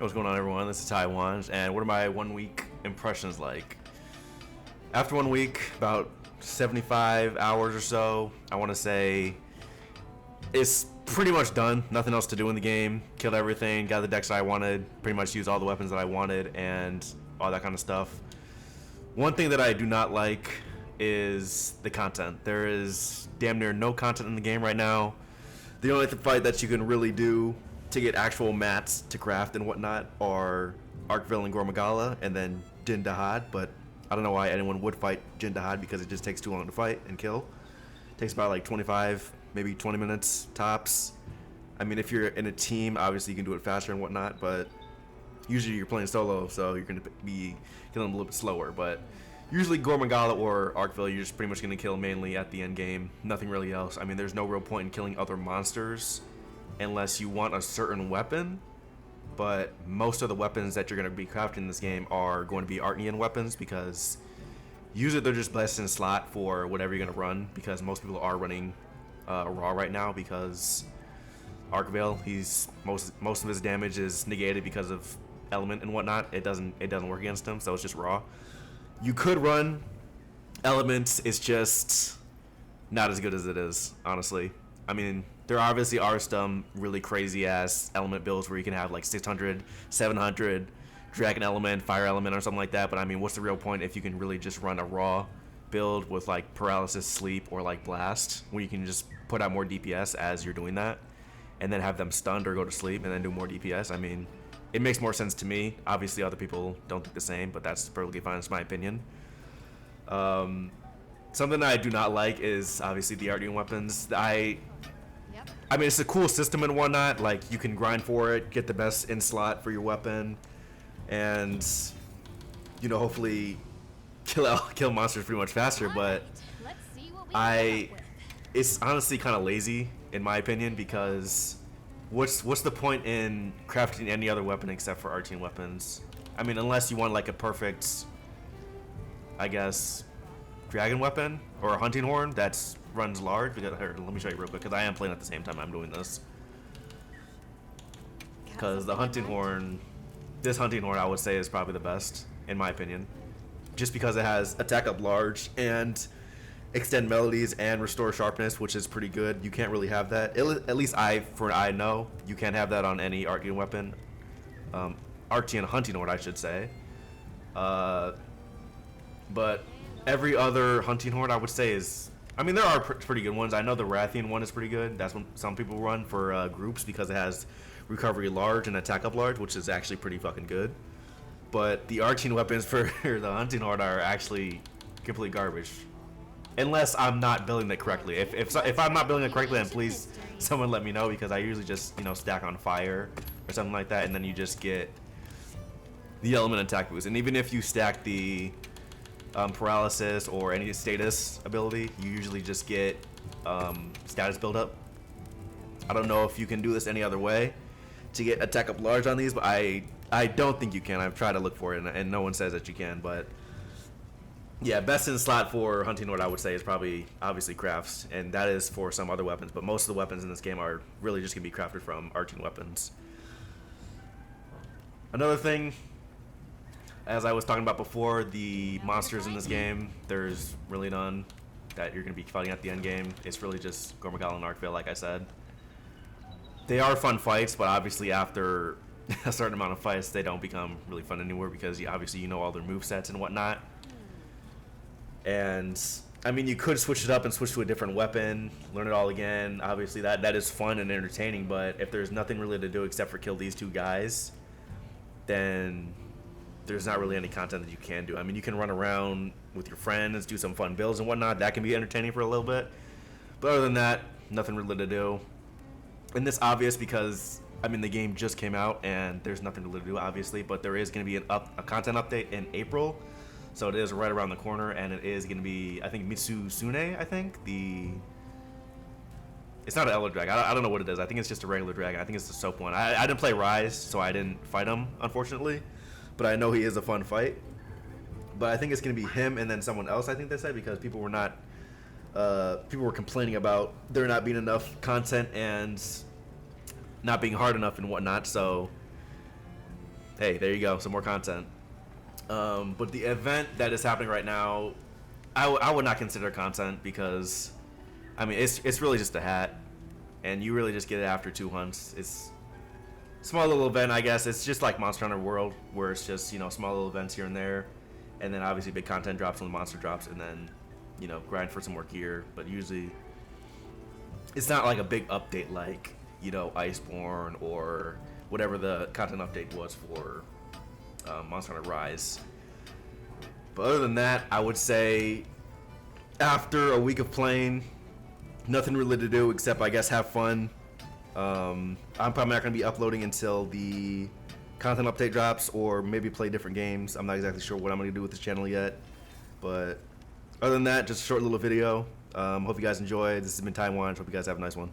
What's going on, everyone? This is Taiwan, and what are my 1 week impressions like? After 1 week, about 75 hours or so, I want to say it's pretty much done. Nothing else to do in the game. Killed everything, got the decks that I wanted, pretty much used all the weapons that I wanted, and all that kind of stuff. One thing that I do not like is the content. There is damn near no content in the game right now. The only fight that you can really do to get actual mats to craft and whatnot are Arkville and Gormagala, and then Jin Dahad, but I don't know why anyone would fight Jin Dahad because it just takes too long to fight and kill. It takes about like 25, maybe 20 minutes tops. I mean, if you're in a team, obviously you can do it faster and whatnot, but usually you're playing solo, so you're going to be killing them a little bit slower. But usually Gormagala or Arkville, you're just pretty much going to kill mainly at the end game. Nothing really else. I mean, there's no real point in killing other monsters unless you want a certain weapon, but most of the weapons that you're going to be crafting in this game are going to be Artnian weapons, because usually they're just blessed in slot for whatever you're going to run, because most people are running raw right now, because Arkville, he's most of his damage is negated because of element and whatnot. It doesn't work against him, so it's just raw. You could run elements, it's just not as good as it is, honestly. I mean, there obviously are some really crazy ass element builds where you can have like 600, 700 dragon element, fire element, or something like that. But I mean, what's the real point if you can really just run a raw build with like paralysis, sleep, or like blast, where you can just put out more DPS as you're doing that, and then have them stunned or go to sleep and then do more DPS? I mean, it makes more sense to me. Obviously, other people don't think the same, but that's perfectly fine. It's my opinion. Something that I do not like is obviously the Artnian weapons. I mean, it's a cool system and whatnot. Like, you can grind for it, get the best in slot for your weapon, and, you know, hopefully kill monsters pretty much faster. But it's honestly kind of lazy in my opinion, because what's the point in crafting any other weapon except for Artnian weapons? I mean, unless you want like a perfect, I guess, dragon weapon or a hunting horn that's runs large. Because here, let me show you real quick, because I am playing at the same time I'm doing this. Because the hunting horn, this hunting horn, I would say is probably the best in my opinion, just because it has attack up large and extend melodies and restore sharpness, which is pretty good. You can't really have that. At least I know you can't have that on any Artnian weapon, Artnian hunting horn, I should say. But every other hunting horn, I would say, is, I mean, there are pretty good ones. I know the Rathian one is pretty good. That's what some people run for groups, because it has recovery large and attack up large, which is actually pretty fucking good. But the Artnian weapons for the hunting horn are actually complete garbage, unless I'm not building it correctly. If I'm not building it correctly, then please someone let me know, because I usually just, you know, stack on fire or something like that, and then you just get the element attack boost. And even if you stack the paralysis or any status ability, you usually just get status build up. I don't know if you can do this any other way to get attack up large on these, but I don't think you can. I've tried to look for it, and no one says that you can. But yeah, best in slot for hunting horn, I would say, is probably obviously crafts, and that is for some other weapons, but most of the weapons in this game are really just gonna be crafted from Artnian weapons. Another thing, as I was talking about before, the monsters in this game, there's really none that you're going to be fighting at the end game. It's really just Gormagala and Arkville, like I said. They are fun fights, but obviously after a certain amount of fights, they don't become really fun anymore, because obviously you know all their movesets and whatnot. And, I mean, you could switch it up and switch to a different weapon, learn it all again. Obviously that is fun and entertaining, but if there's nothing really to do except for kill these two guys, then there's not really any content that you can do. I mean, you can run around with your friends, do some fun builds and whatnot. That can be entertaining for a little bit. But other than that, nothing really to do. And this obvious because, I mean, the game just came out and there's nothing really to do, obviously. But there is going to be a content update in April. So it is right around the corner, and it is going to be, I think, Mitsusune, I think. It's not an Elder Dragon. I don't know what it is. I think it's just a regular dragon. I think it's the soap one. I didn't play Rise, so I didn't fight him, unfortunately. But I know he is a fun fight. But I think it's going to be him and then someone else, I think they said, because people were complaining about there not being enough content and not being hard enough and whatnot. So hey, there you go, some more content. But the event that is happening right now, I would not consider content because, I mean, it's really just a hat, and you really just get it after 2 hunts. It's a small little event, I guess. It's just like Monster Hunter World, where it's just, small little events here and there, and then obviously big content drops when the monster drops, and then, grind for some more gear. But usually, it's not like a big update like, Iceborne or whatever the content update was for Monster Hunter Rise. But other than that, I would say after a week of playing, nothing really to do except, I guess, have fun. I'm probably not going to be uploading until the content update drops, or maybe play different games. I'm not exactly sure what I'm going to do with this channel yet. But other than that, just a short little video. Hope you guys enjoyed. This has been Taiwan. Hope you guys have a nice one.